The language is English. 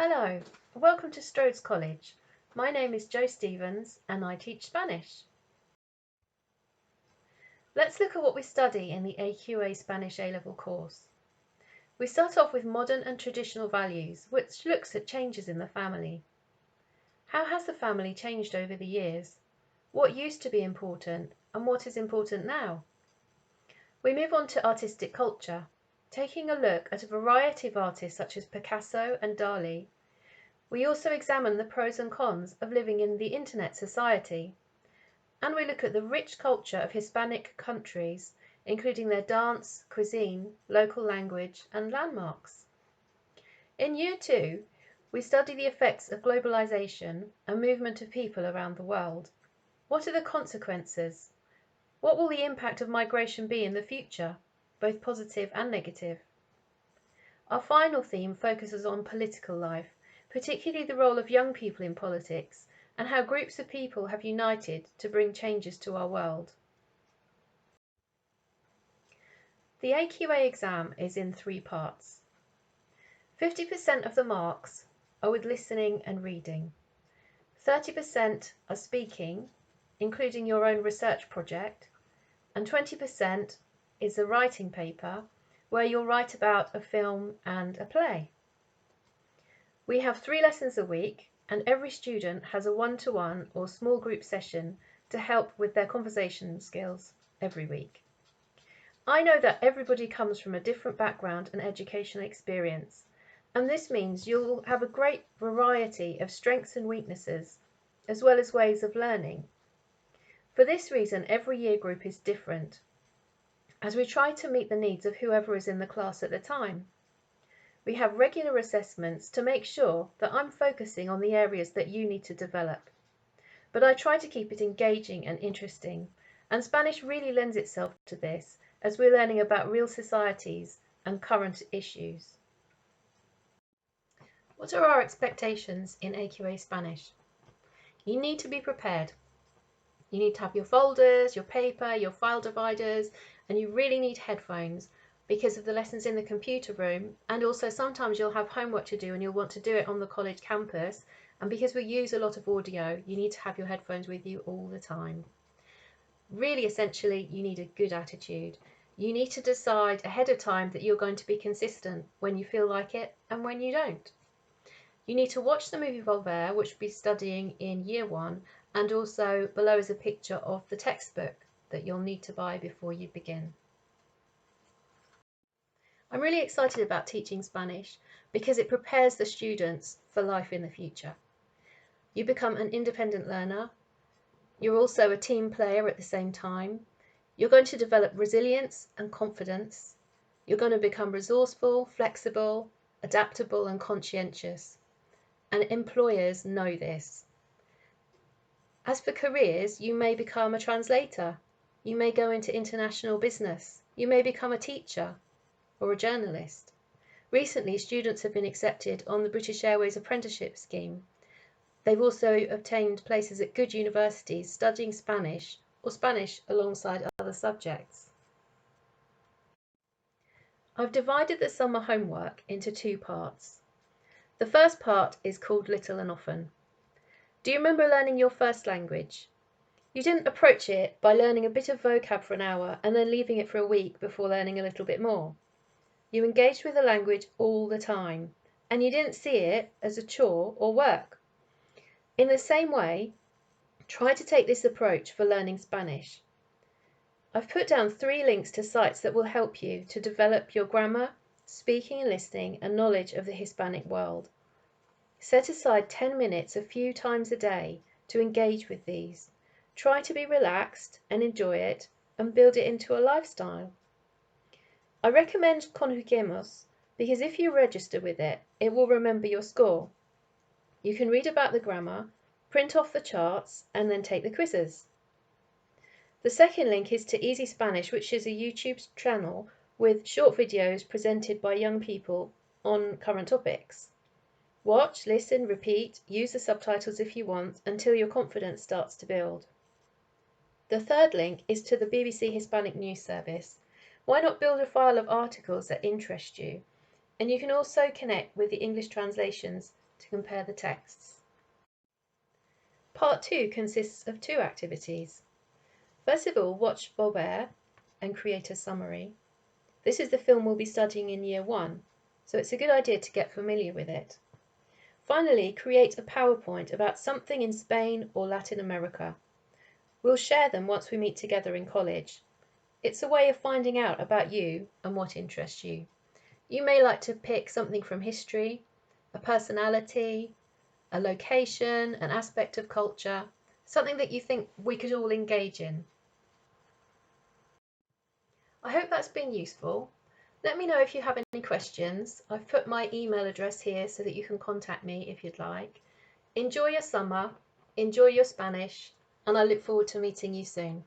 Hello, welcome to Strode College. My name is Jo Stevens and I teach Spanish. Let's look at what we study in the AQA Spanish A-Level course. We start off with modern and traditional values, which looks at changes in the family. How has the family changed over the years? What used to be important and what is important now? We move on to artistic culture, taking a look at a variety of artists such as Picasso and Dali. We also examine the pros and cons of living in the internet society, and we look at the rich culture of Hispanic countries, including their dance, cuisine, local language, and landmarks. In Year 2, we study the effects of globalization and movement of people around the world. What are the consequences? What will the impact of migration be in the future, both positive and negative? Our final theme focuses on political life, particularly the role of young people in politics and how groups of people have united to bring changes to our world. The AQA exam is in 3 parts. 50% of the marks are with listening and reading. 30% are speaking, including your own research project, and 20% is a writing paper where you'll write about a film and a play. We have 3 lessons a week, and every student has a one-to-one or small group session to help with their conversation skills every week. I know that everybody comes from a different background and educational experience, and this means you'll have a great variety of strengths and weaknesses, as well as ways of learning. For this reason, every year group is different, as we try to meet the needs of whoever is in the class at the time. We have regular assessments to make sure that I'm focusing on the areas that you need to develop. But I try to keep it engaging and interesting, and Spanish really lends itself to this as we're learning about real societies and current issues. What are our expectations in AQA Spanish? You need to be prepared. You need to have your folders, your paper, your file dividers, and you really need headphones because of the lessons in the computer room, and also sometimes you'll have homework to do and you'll want to do it on the college campus, and because we use a lot of audio, you need to have your headphones with you all the time. Really, essentially, you need a good attitude. You need to decide ahead of time that you're going to be consistent when you feel like it and when you don't. You need to watch the movie Voltaire, which we'll be studying in Year 1, and also below is a picture of the textbook that you'll need to buy before you begin. I'm really excited about teaching Spanish because it prepares the students for life in the future. You become an independent learner. You're also a team player at the same time. You're going to develop resilience and confidence. You're going to become resourceful, flexible, adaptable, and conscientious. And employers know this. As for careers, you may become a translator. You may go into international business. You may become a teacher or a journalist. Recently, students have been accepted on the British Airways apprenticeship scheme. They've also obtained places at good universities studying Spanish or Spanish alongside other subjects. I've divided the summer homework into 2 parts. The first part is called Little and Often. Do you remember learning your first language? You didn't approach it by learning a bit of vocab for an hour and then leaving it for a week before learning a little bit more. You engaged with the language all the time, and you didn't see it as a chore or work. In the same way, try to take this approach for learning Spanish. I've put down 3 links to sites that will help you to develop your grammar, speaking and listening, and knowledge of the Hispanic world. Set aside 10 minutes a few times a day to engage with these. Try to be relaxed and enjoy it, and build it into a lifestyle. I recommend Conjuguemos because if you register with it, it will remember your score. You can read about the grammar, print off the charts, and then take the quizzes. The second link is to Easy Spanish, which is a YouTube channel with short videos presented by young people on current topics. Watch, listen, repeat, use the subtitles if you want until your confidence starts to build. The third link is to the BBC Hispanic News Service. Why not build a file of articles that interest you? And you can also connect with the English translations to compare the texts. Part 2 consists of 2 activities. First of all, watch Bobert and create a summary. This is the film we'll be studying in Year 1, so it's a good idea to get familiar with it. Finally, create a PowerPoint about something in Spain or Latin America. We'll share them once we meet together in college. It's a way of finding out about you and what interests you. You may like to pick something from history, a personality, a location, an aspect of culture, something that you think we could all engage in. I hope that's been useful. Let me know if you have any questions. I've put my email address here so that you can contact me if you'd like. Enjoy your summer, enjoy your Spanish, and I look forward to meeting you soon.